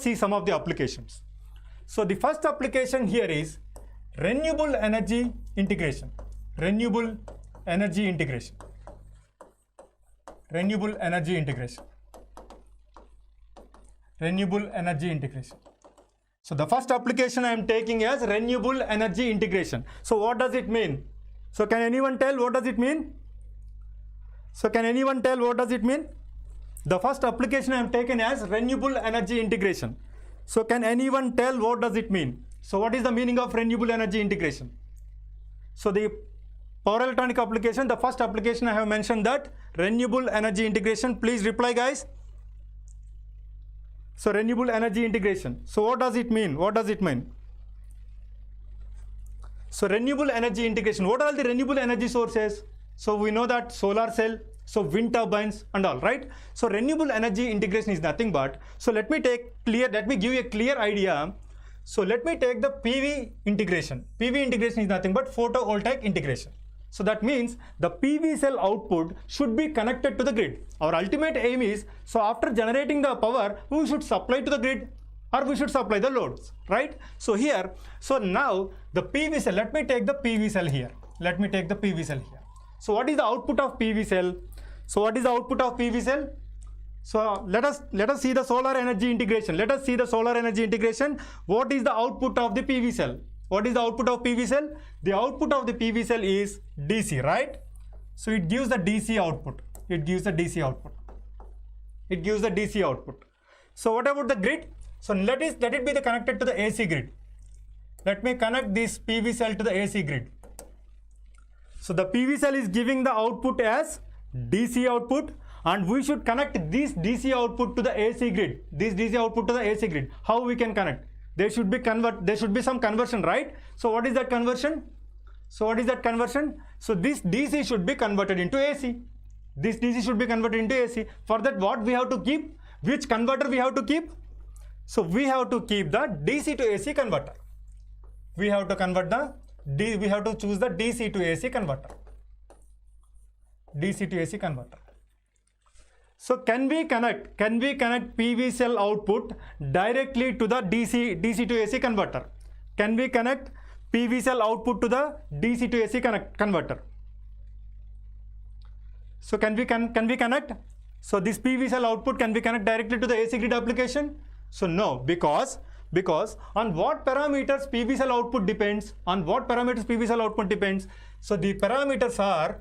see some of the applications. So the first application here is renewable energy integration. Renewable energy integration. Renewable energy integration. Renewable energy integration. So the first application I am taking as renewable energy integration. So what does it mean? So can anyone tell what does it mean? So can anyone tell what does it mean? The first application I am taken as renewable energy integration. So can anyone tell what does it mean? So what is the meaning of renewable energy integration? So the power electronic application, the first application I have mentioned that renewable energy integration. Please reply guys. So renewable energy integration. So what does it mean? What does it mean? So renewable energy integration. What are the renewable energy sources? So we know that solar cell, so wind turbines and all, right? So renewable energy integration is nothing but, so let me give you a clear idea. So let me take the PV integration. PV integration is nothing but photovoltaic integration. So that means the PV cell output should be connected to the grid. Our ultimate aim is, so after generating the power, we should supply to the grid or we should supply the loads, right? So here, so now the PV cell, let me take the PV cell here. Let me take the PV cell here. So what is the output of PV cell? So what is the output of PV cell? So let us see the solar energy integration. Let us see the solar energy integration. What is the output of the PV cell? What is the output of PV cell? The output of the PV cell is DC, right? So it gives the DC output. It gives the DC output. It gives the DC output. So what about the grid? So let it be connected to the AC grid. Let me connect this PV cell to the AC grid. So the PV cell is giving the output as DC output, and we should connect this DC output to the AC grid. This DC output to the AC grid. How we can connect? There should be some conversion, right? So what is that conversion? So what is that conversion? So this DC should be converted into AC. This DC should be converted into AC. For that, what we have to keep? Which converter we have to keep? So we have to keep the DC to AC converter. We have to choose the DC to AC converter. DC to AC converter. So can we connect PV cell output directly to the DC to AC converter? Can we connect PV cell output to the DC to AC converter? So can we connect? So this PV cell output, can we connect directly to the AC grid application? So no, because on what parameters PV cell output depends? On what parameters PV cell output depends? So the parameters are,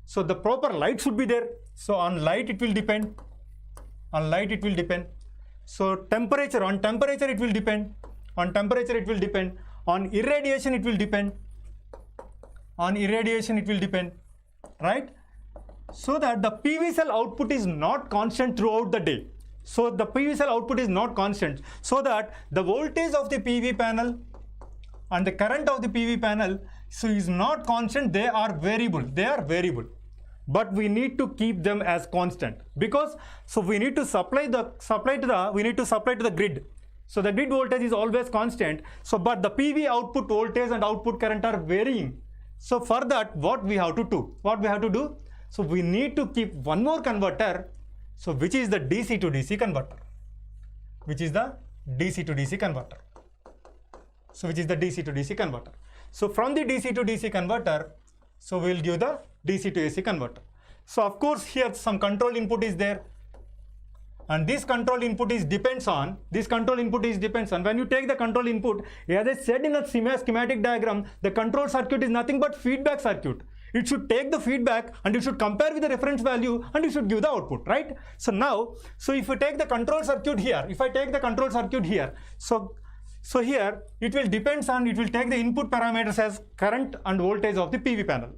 so the proper light should be there. So on light it will depend. On light it will depend. So temperature, on temperature it will depend. On temperature it will depend. On irradiation it will depend. On irradiation it will depend. Right? So that the PV cell output is not constant throughout the day. So the PV cell output is not constant. So that the voltage of the PV panel and the current of the PV panel, so is not constant. They are variable. They are variable. But we need to keep them as constant, because so we need to supply to the grid. So the grid voltage is always constant. So but the PV output voltage and output current are varying. So for that, what we have to do? So we need to keep one more converter. So which is the DC to DC converter? Which is the DC to DC converter? So which is the DC to DC converter? So from the DC to DC converter, so we will give the DC to AC converter. So of course here some control input is there, and this control input depends on when you take the control input, as I said in the schematic diagram, the control circuit is nothing but feedback circuit. It should take the feedback and it should compare with the reference value and it should give the output, right? So now, so if you take the control circuit here, so here it will depends on, it will take the input parameters as current and voltage of the PV panel,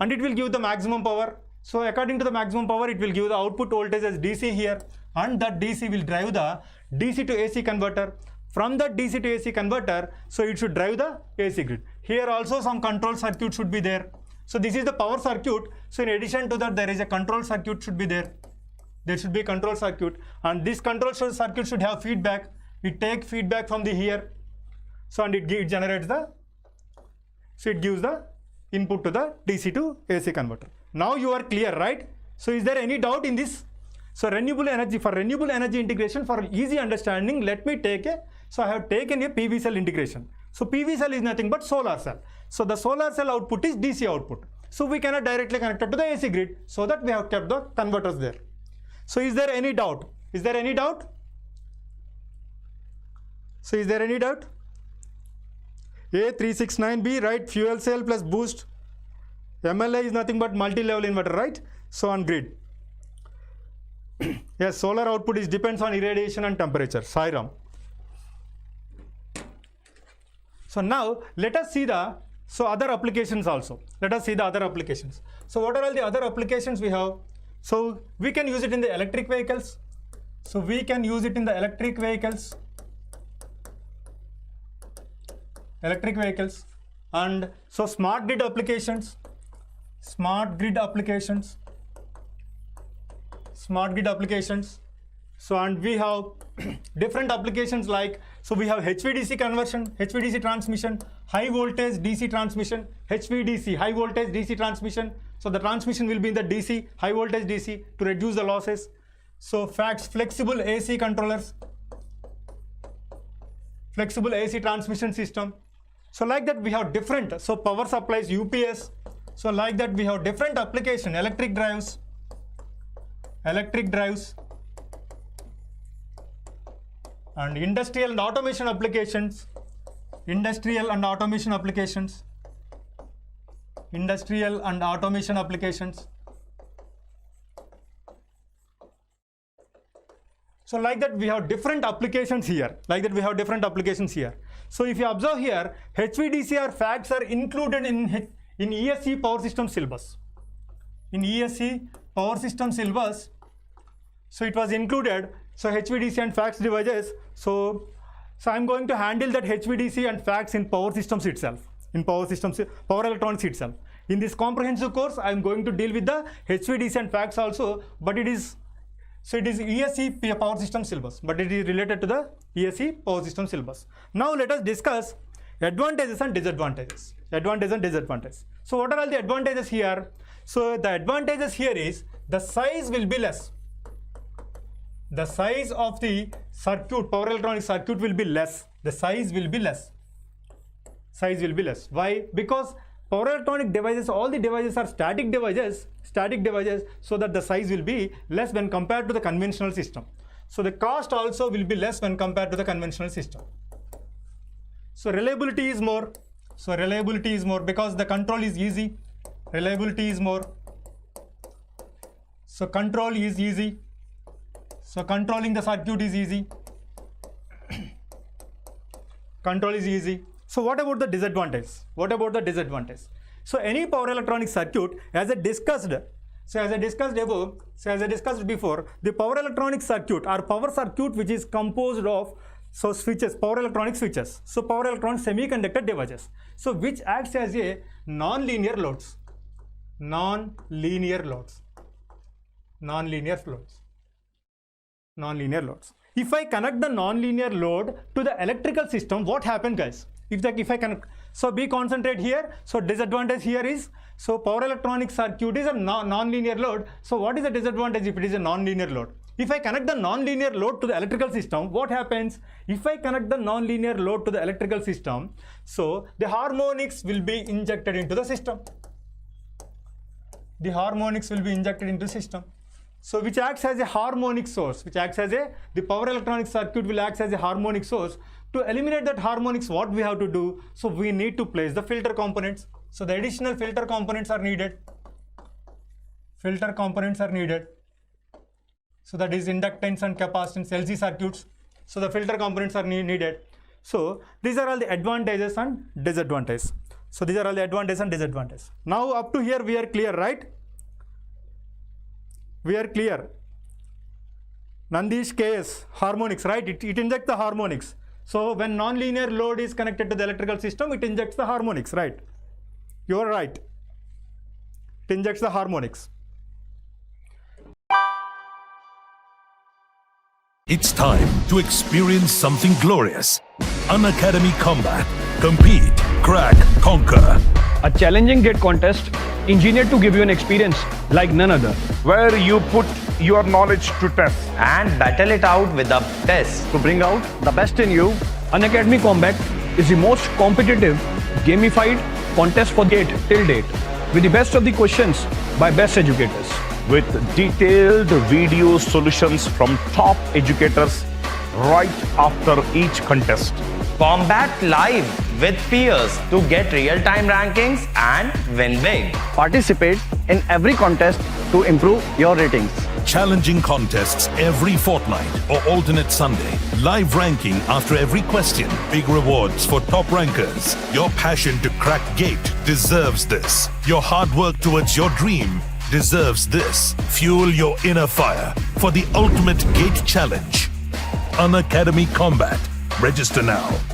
and it will give the maximum power. So according to the maximum power, it will give the output voltage as DC here, and that DC will drive the DC to AC converter. From that DC to AC converter, so it should drive the AC grid. Here also some control circuit should be there. So this is the power circuit. So in addition to that, there is a control circuit should be there. There should be a control circuit, and this control circuit should have feedback. It takes feedback from the here, so and it generates the, so it gives the input to the DC to AC converter. Now you are clear, right? So is there any doubt in this? So renewable energy, for renewable energy integration, for easy understanding, let me take a, so I have taken a PV cell integration. So PV cell is nothing but solar cell. So the solar cell output is DC output. So we cannot directly connect it to the AC grid, so that we have kept the converters there. So is there any doubt? Is there any doubt? So is there any doubt? A369B, right? Fuel cell plus boost. MLA is nothing but multi-level inverter, right? So on grid. Yes, solar output is depends on irradiation and temperature. Sairam. So now let us see the other applications also. Let us see the other applications. So what are all the other applications we have? So we can use it in the electric vehicles. So we can use it in the electric vehicles. Electric vehicles. And so smart grid applications. Smart grid applications. Smart grid applications. So and we have different applications like, so we have HVDC conversion, HVDC transmission, high voltage DC transmission, HVDC, high voltage DC transmission. So the transmission will be in the DC, high voltage DC to reduce the losses. So FACTS, flexible AC controllers, flexible AC transmission system. So like that we have different, so power supplies, UPS. So like that we have different application, electric drives, and industrial and automation applications, industrial and automation applications. So like that we have different applications here. So if you observe here, HVDC or FACTS are included in ESE power system syllabus. So it was included. So HVDC and FACTS devices. So I'm going to handle that HVDC and FACTS in power systems itself. Power electronics itself. In this comprehensive course, I'm going to deal with the HVDC and FACTS also, but it is ESE power system syllabus, but it is related to the ESE power system syllabus. Now let us discuss advantages and disadvantages. So what are all the advantages here? So the advantages here is the size will be less. The size of the circuit, power electronic circuit will be less. The size will be less. Why? Because power electronic devices, all the devices are static devices, so that the size will be less when compared to the conventional system. So the cost also will be less when compared to the conventional system. So reliability is more. Because the control is easy. Reliability is more. So control is easy. So controlling the circuit is easy. So what about the disadvantage? So any power electronic circuit, as I discussed before, the power electronic circuit or power circuit which is composed of switches, power electronic switches, so power electronic semiconductor devices, so which acts as a non-linear loads. If I connect the non-linear load to the electrical system, what happens, guys? If I connect, so be concentrate here. So disadvantage here is, so power electronic circuit is a non-linear load. So what is the disadvantage if it is a non-linear load? If I connect the non-linear load to the electrical system, what happens? If I connect the non-linear load to the electrical system, so the harmonics will be injected into the system. So which acts as a harmonic source, the power electronic circuit will act as a harmonic source. To eliminate that harmonics, what we have to do? So we need to place the filter components. So the additional filter components are needed. So that is inductance and capacitance, LC circuits. So the filter components are needed. So these are all the advantages and disadvantages. Now up to here we are clear, right? Nandish KS, harmonics, right? It injects the harmonics. So when non-linear load is connected to the electrical system, it injects the harmonics, right? You are right. It injects the harmonics. It's time to experience something glorious. Unacademy Combat. Compete, crack, conquer. A challenging gate contest engineered to give you an experience like none other, where you put your knowledge to test. and battle it out with the best. To bring out the best in you, Unacademy Combat is the most competitive, gamified contest for date till date, with the best of the questions by best educators. With detailed video solutions from top educators right after each contest. Combat live with peers to get real-time rankings and win big. Participate in every contest to improve your ratings. Challenging contests every fortnight or alternate Sunday. Live ranking after every question. Big rewards for top rankers. Your passion to crack gate deserves this. Your hard work towards your dream deserves this. Fuel your inner fire for the ultimate gate challenge. Unacademy Combat. Register now.